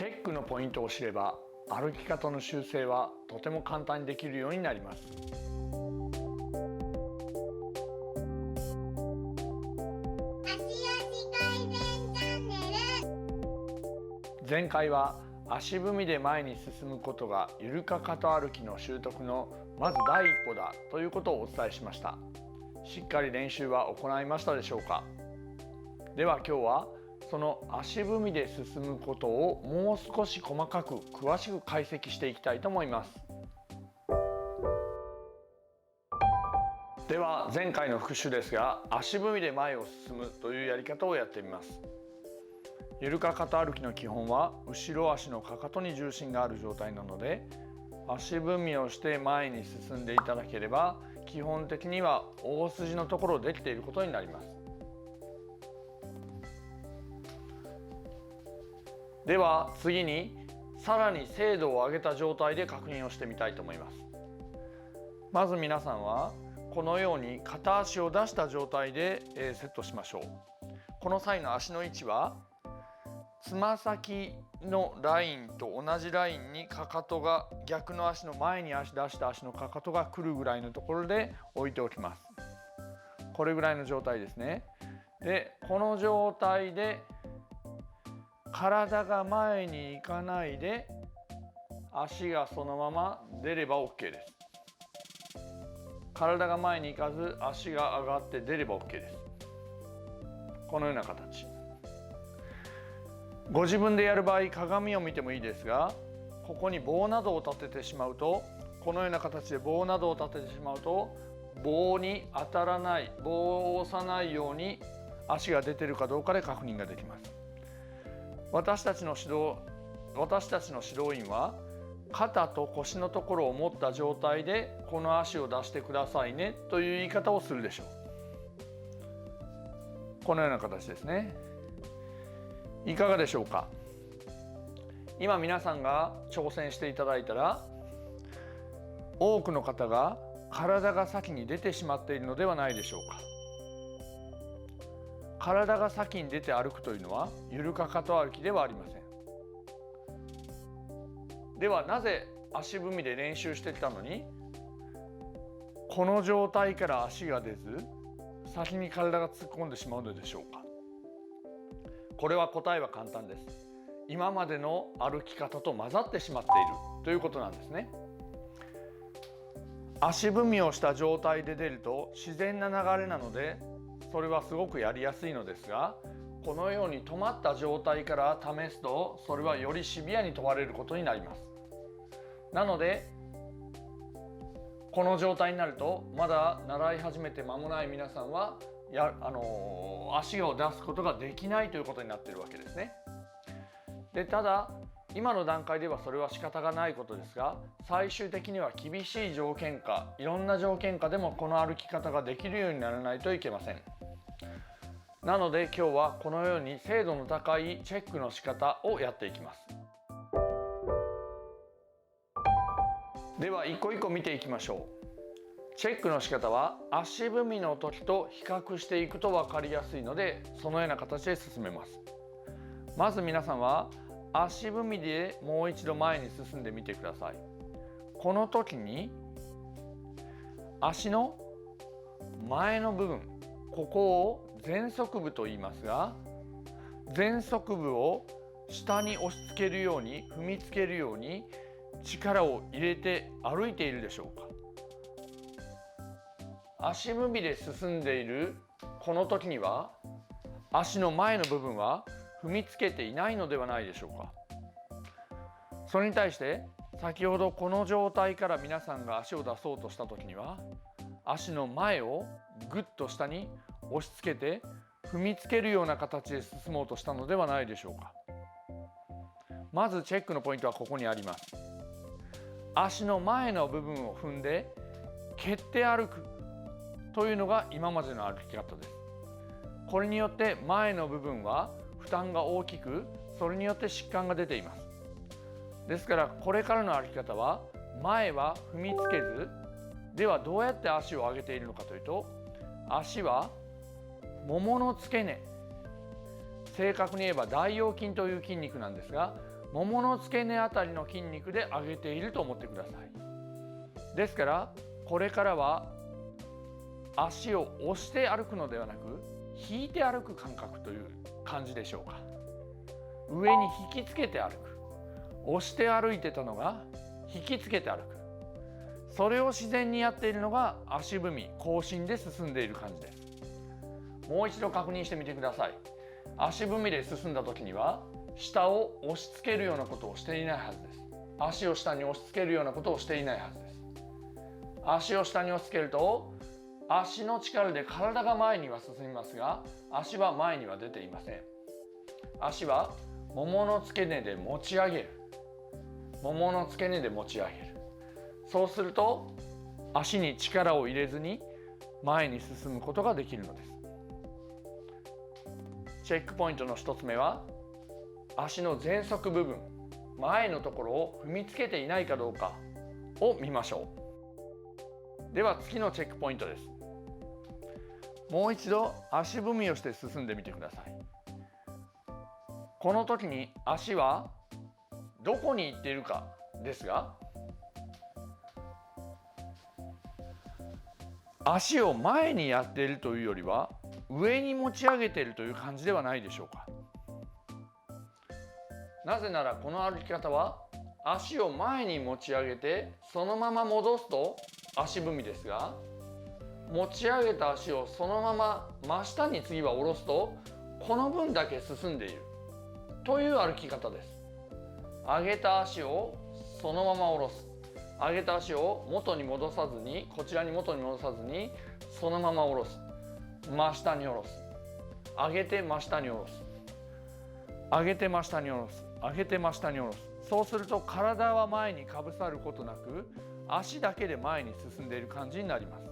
チェックのポイントを知れば歩き方の修正はとても簡単にできるようになります。前回は足踏みで前に進むことがゆるかかと歩きの習得のまず第一歩だということをお伝えしました。しっかり練習は行いましたでしょうか。では今日はその足踏みで進むことをもう少し細かく詳しく解析していきたいと思います。では前回の復習ですが、足踏みで前を進むというやり方をやってみます。ゆるかかと歩きの基本は後ろ足のかかとに重心がある状態なので、足踏みをして前に進んでいただければ基本的には大筋のところできていることになります。では次にさらに精度を上げた状態で確認をしてみたいと思います。まず皆さんはこのように片足を出した状態でセットしましょう。この際の足の位置はつま先のラインと同じラインにかかとが逆の足の前に出した足のかかとが来るぐらいのところで置いておきます。これぐらいの状態ですね。でこの状態で体が前に行かないで足がそのまま出れば OK です。体が前に行かず足が上がって出れば OK です。このような形。ご自分でやる場合鏡を見てもいいですが、ここに棒などを立ててしまうと、このような形で棒などを立ててしまうと棒に当たらない、棒を押さないように足が出ているかどうかで確認ができます。私たちの指導員は肩と腰のところを持った状態でこの足を出してくださいねという言い方をするでしょう。このような形ですね。いかがでしょうか。今皆さんが挑戦していただいたら、多くの方が体が先に出てしまっているのではないでしょうか。体が先に出て歩くというのはゆるかかと歩きではありません。ではなぜ足踏みで練習してきたのにこの状態から足が出ず先に体が突っ込んでしまうのでしょうか。これは答えは簡単です。今までの歩き方と混ざってしまっているということなんですね。足踏みをした状態で出ると自然な流れなのでそれはすごくやりやすいのですが、このように止まった状態から試すとそれはよりシビアに問われることになります。なのでこの状態になるとまだ習い始めて間もない皆さんは足を出すことができないということになっているわけですね。でただ今の段階ではそれは仕方がないことですが、最終的には厳しい条件下、いろんな条件下でもこの歩き方ができるようにならないといけません。なので今日はこのように精度の高いチェックの仕方をやっていきます。では一個一個見ていきましょう。チェックの仕方は足踏みの時と比較していくと分かりやすいので、そのような形で進めます。まず皆さんは足踏みでもう一度前に進んでみてください。この時に足の前の部分、ここを前足部と言いますが、前足部を下に押し付けるように踏みつけるように力を入れて歩いているでしょうか。足踏みで進んでいるこの時には足の前の部分は踏みつけていないのではないでしょうか。それに対して先ほどこの状態から皆さんが足を出そうとした時には足の前をぐっと下に押し付けて踏みつけるような形で進もうとしたのではないでしょうか。まずチェックのポイントはここにあります。足の前の部分を踏んで蹴って歩くというのが今までの歩き方です。これによって前の部分は負担が大きく、それによって疾患が出ています。ですからこれからの歩き方は前は踏みつけず、ではどうやって足を上げているのかというと、足はももの付け根、正確に言えば大腰筋という筋肉なんですが、ももの付け根あたりの筋肉で上げていると思ってください。ですからこれからは足を押して歩くのではなく引いて歩く感覚という感じでしょうか。上に引きつけて歩く、押して歩いてたのが引きつけて歩く、それを自然にやっているのが足踏み、後進で進んでいる感じです。もう一度確認してみてください。足踏みで進んだ時には下を押し付けるようなことをしていないはずです。足を下に押し付けるようなことをしていないはずです。足を下に押し付けると足の力で体が前には進みますが、足は前には出ていません。足はももの付け根で持ち上げる、ももの付け根で持ち上げる。そうすると足に力を入れずに前に進むことができるのです。チェックポイントの1つ目は、足の前足部分、前のところを踏みつけていないかどうかを見ましょう。では次のチェックポイントです。もう一度足踏みをして進んでみてください。この時に足はどこに行っているかですが、足を前にやっているというよりは上に持ち上げているという感じではないでしょうか。なぜならこの歩き方は足を前に持ち上げてそのまま戻すと足踏みですが、持ち上げた足をそのまま真下に次は下ろすとこの分だけ進んでいるという歩き方です。上げた足をそのまま下ろす、上げた足を元に戻さずに、こちらに元に戻さずにそのまま下ろす、真下に下ろす、上げて真下に下ろす、上げて真下に下ろす、上げて真下に下ろす。そうすると体は前にかぶさることなく足だけで前に進んでいる感じになります。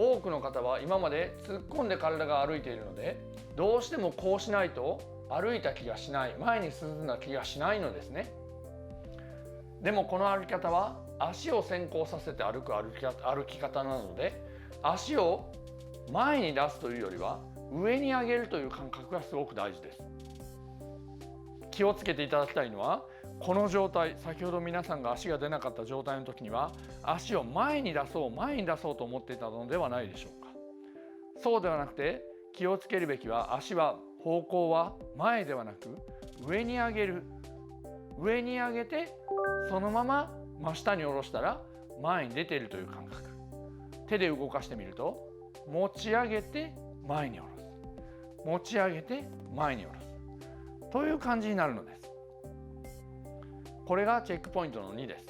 多くの方は今まで突っ込んで体が歩いているので、どうしてもこうしないと歩いた気がしない、前に進んだ気がしないのですね。でもこの歩き方は足を先行させて歩き方なので、足を前に出すというよりは上に上げるという感覚がすごく大事です。気をつけていただきたいのは、この状態、先ほど皆さんが足が出なかった状態の時には足を前に出そうと思っていたのではないでしょうか。そうではなくて、気をつけるべきは足は方向は前ではなく上に上げる、上に上げてそのまま真下に下ろしたら前に出ているという感覚。手で動かしてみると、持ち上げて前に下ろす、持ち上げて前に下ろすという感じになるのです。これがチェックポイントの2です。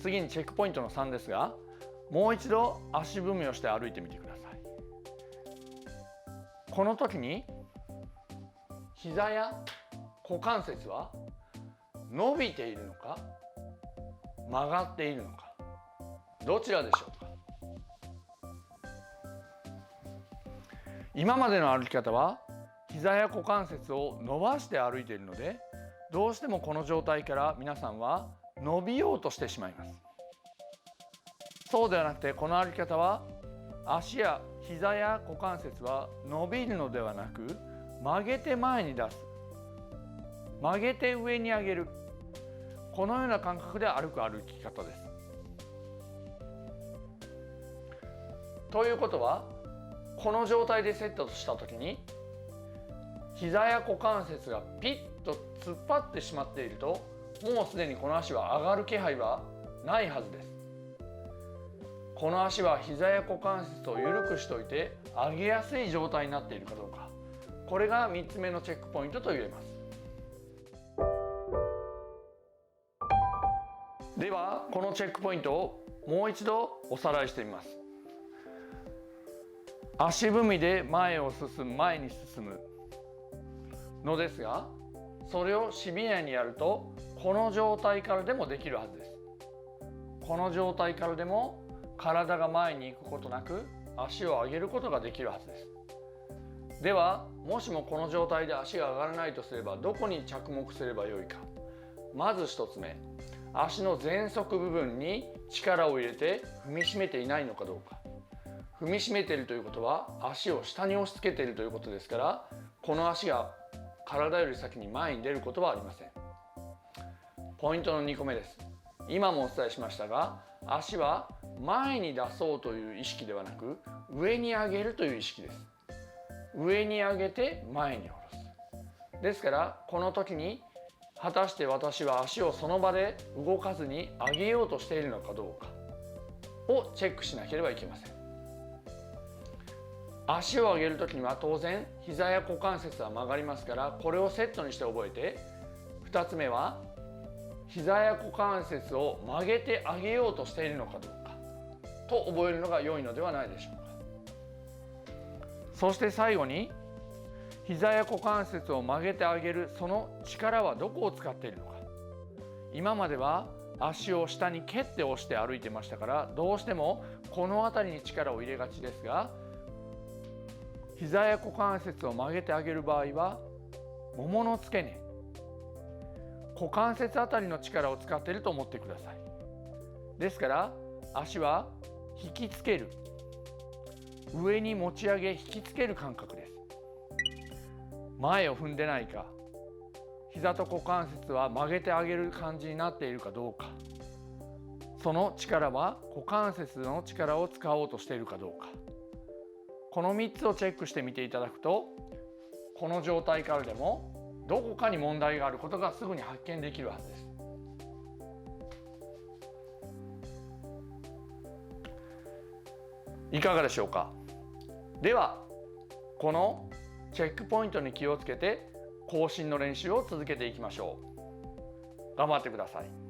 次にチェックポイントの3ですが、もう一度足踏みをして歩いてみてください。この時に膝や股関節は伸びているのか曲がっているのか、どちらでしょうか。今までの歩き方は膝や股関節を伸ばして歩いているので、どうしてもこの状態から皆さんは伸びようとしてしまいます。そうではなくて、この歩き方は足や膝や股関節は伸びるのではなく曲げて前に出す、曲げて上に上げる、このような感覚で歩く歩き方です。ということは、この状態でセットしたときに膝や股関節がピッと突っ張ってしまっていると、もうすでにこの足は上がる気配はないはずです。この足は膝や股関節を緩くしておいて上げやすい状態になっているかどうか、これが3つ目のチェックポイントと言えます。ではこのチェックポイントをもう一度おさらいしてみます。足踏みで前に進むのですが、それをシビアにやるとこの状態からでもできるはずです。この状態からでも体が前に行くことなく足を上げることができるはずです。ではもしもこの状態で足が上がらないとすれば、どこに着目すればよいか。まず1つ目、足の前足部分に力を入れて踏みしめていないのかどうか。踏みしめているということは足を下に押し付けているということですから、この足が体より先に前に出ることはありません。ポイントの2個目です。今もお伝えしましたが、足は前に出そうという意識ではなく、上に上げるという意識です。上に上げて前に下ろす。ですからこの時に果たして私は足をその場で動かずに上げようとしているのかどうかをチェックしなければいけません。足を上げる時には当然膝や股関節は曲がりますから、これをセットにして覚えて、2つ目は膝や股関節を曲げてあげようとしているのかどうかと覚えるのが良いのではないでしょうか。そして最後に、膝や股関節を曲げてあげるその力はどこを使っているのか。今までは足を下に蹴って押して歩いてましたから、どうしてもこの辺りに力を入れがちですが、膝や股関節を曲げてあげる場合は、ももの付け根、股関節あたりの力を使っていると思ってください。ですから足は引きつける、上に持ち上げ引きつける感覚です。前を踏んでないか、膝と股関節は曲げてあげる感じになっているかどうか、その力は股関節の力を使おうとしているかどうか、この3つをチェックしてみていただくと、この状態からでもどこかに問題があることがすぐに発見できるはずです。いかがでしょうか。ではこのチェックポイントに気をつけて後進の練習を続けていきましょう。頑張ってください。